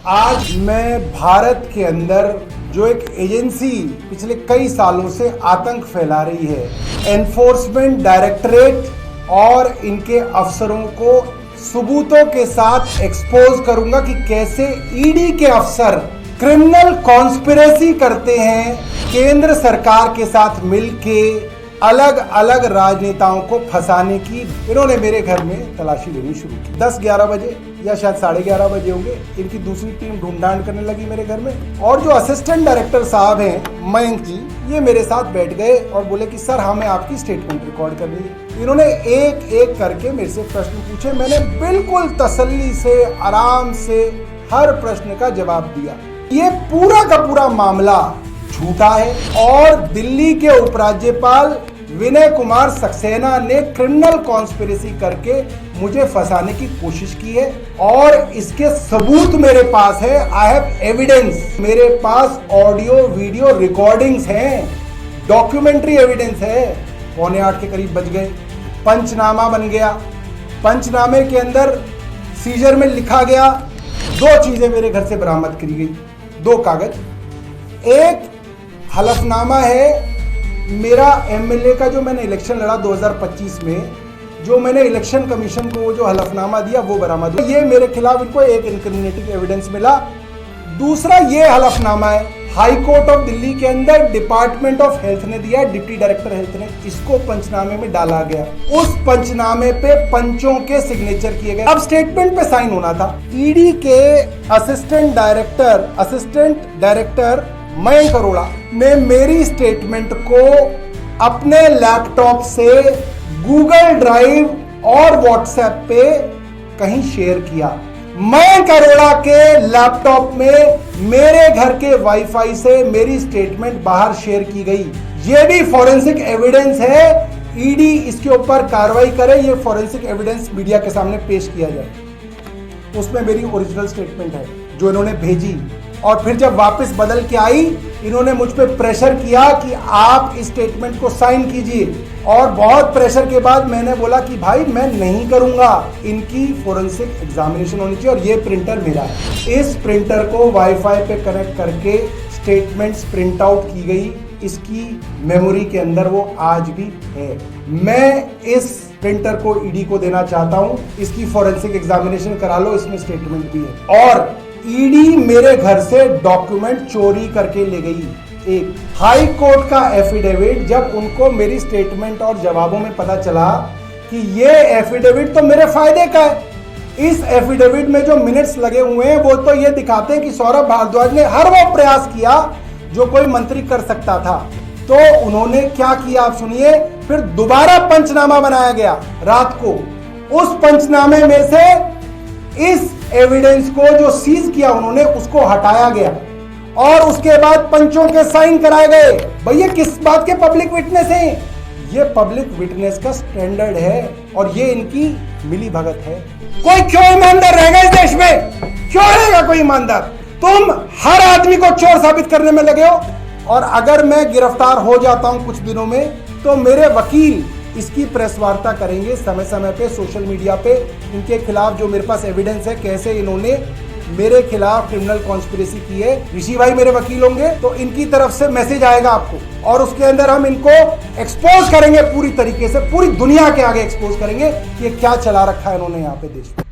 आज मैं भारत के अंदर जो एक एजेंसी पिछले कई सालों से आतंक फैला रही है, एनफोर्समेंट डायरेक्टरेट और इनके अफसरों को सबूतों के साथ एक्सपोज करूंगा कि कैसे ईडी के अफसर क्रिमिनल कॉन्स्पिरेसी करते हैं केंद्र सरकार के साथ मिलके अलग अलग राजनेताओं को फंसाने की। इन्होंने मेरे घर में तलाशी लेनी शुरू की। 10-11 बजे या शायद 11:30 बजे होंगे, इनकी दूसरी टीम ढूंढांड करने लगी मेरे घर में। और जो असिस्टेंट डायरेक्टर साहब हैं मयंक जी, ये मेरे साथ बैठ गए और बोले कि सर हमें आपकी स्टेटमेंट रिकॉर्ड करनी है। इन्होंने एक एक करके मेरे से प्रश्न पूछे। मैंने बिल्कुल तसल्ली से आराम से हर प्रश्न का जवाब दिया। ये पूरा का पूरा मामला झूठा है और दिल्ली के उपराज्यपाल विनय कुमार सक्सेना ने क्रिमिनल कॉन्स्पिरेसी करके मुझे फंसाने की कोशिश की है और इसके सबूत मेरे पास है। I have evidence. मेरे पास ऑडियो वीडियो रिकॉर्डिंग्स हैं, डॉक्यूमेंट्री एविडेंस है। 7:45 के करीब बज गए, पंचनामा बन गया। पंचनामे के अंदर सीजर में लिखा गया, 2 चीजें मेरे घर से बरामद करी गई, 2 कागज। एक हलफनामा है मेरा एमएलए का, जो मैंने इलेक्शन लड़ा 2025 में, जो मैंने इलेक्शन कमीशन को जो हलफनामा दिया वो बरामद हुआ। ये मेरे खिलाफ इनको एक इनक्रिमिनेटिंग एविडेंस मिला। दूसरा ये हलफनामा है हाई कोर्ट ऑफ दिल्ली के अंदर डिपार्टमेंट ऑफ हेल्थ ने दिया, डिप्टी डायरेक्टर हेल्थ ने, इसको पंचनामे में डाला गया। उस पंचनामे पे पंचों के सिग्नेचर किए गए। अब स्टेटमेंट पे साइन होना था। ईडी के असिस्टेंट डायरेक्टर मयंक अरोड़ा ने मेरी स्टेटमेंट को अपने लैपटॉप से गूगल ड्राइव और व्हाट्सएप पे कहीं शेयर किया। मयंक अरोड़ा के लैपटॉप में मेरे घर के वाईफाई से मेरी स्टेटमेंट बाहर शेयर की गई। ये भी फॉरेंसिक एविडेंस है। ईडी इसके ऊपर कार्रवाई करे, ये फॉरेंसिक एविडेंस मीडिया के सामने पेश किया जाए। उसमें मेरी ओरिजिनल स्टेटमेंट है जो इन्होंने भेजी। और फिर जब वापस बदल के आई, इन्होंने मुझ पे प्रेशर किया कि आप इस स्टेटमेंट को साइन कीजिए। और बहुत प्रेशर के बाद मैंने बोला कि भाई मैं नहीं करूंगा, इनकी फोरेंसिक एग्जामिनेशन होनी चाहिए और ये प्रिंटर मेरा है। इस प्रिंटर को वाईफाई पे कनेक्ट करके स्टेटमेंट्स प्रिंट आउट की गई। इसकी मेमोरी के अंदर वो आज भी है। मैं इस प्रिंटर को ईडी को देना चाहता हूं। इसकी फोरेंसिक एग्जामिनेशन करा लो, इसमें स्टेटमेंट भी है। और ईडी मेरे घर से डॉक्यूमेंट चोरी करके ले गई। एक हाई कोर्ट का एफिडेविट, जब उनको मेरी स्टेटमेंट और जवाबों में पता चला कि ये एफिडेविट तो मेरे फायदे का है। इस एफिडेविट में जो मिनट्स लगे हुए हैं वो तो ये दिखाते हैं कि सौरभ भारद्वाज ने हर वो प्रयास किया जो कोई मंत्री कर सकता था। तो उन्होंने क्या किया आप सुनिए। फिर दोबारा पंचनामा बनाया गया रात को। उस पंचनामे में से इस एविडेंस को जो सीज किया उन्होंने, उसको हटाया गया और उसके बाद पंचों के साइन कराए गए। भैया किस बात के पब्लिक विटनेस हैं? ये पब्लिक विटनेस का स्टैंडर्ड है और ये इनकी मिली भगत है। कोई क्यों ईमानदार रहेगा इस देश में? क्यों रहेगा कोई ईमानदार? तुम हर आदमी को चोर साबित करने में लगे हो। और अगर मैं गिरफ्तार हो जाता हूं कुछ दिनों में, तो मेरे वकील इसकी प्रेस वार्ता करेंगे समय समय पे सोशल मीडिया पे। इनके खिलाफ जो मेरे पास एविडेंस है, कैसे इन्होंने मेरे खिलाफ क्रिमिनल कॉन्स्पिरेसी की है। ऋषि भाई मेरे वकील होंगे, तो इनकी तरफ से मैसेज आएगा आपको और उसके अंदर हम इनको एक्सपोज करेंगे पूरी तरीके से, पूरी दुनिया के आगे एक्सपोज करेंगे कि क्या चला रखा है इन्होंने यहाँ पे देश में।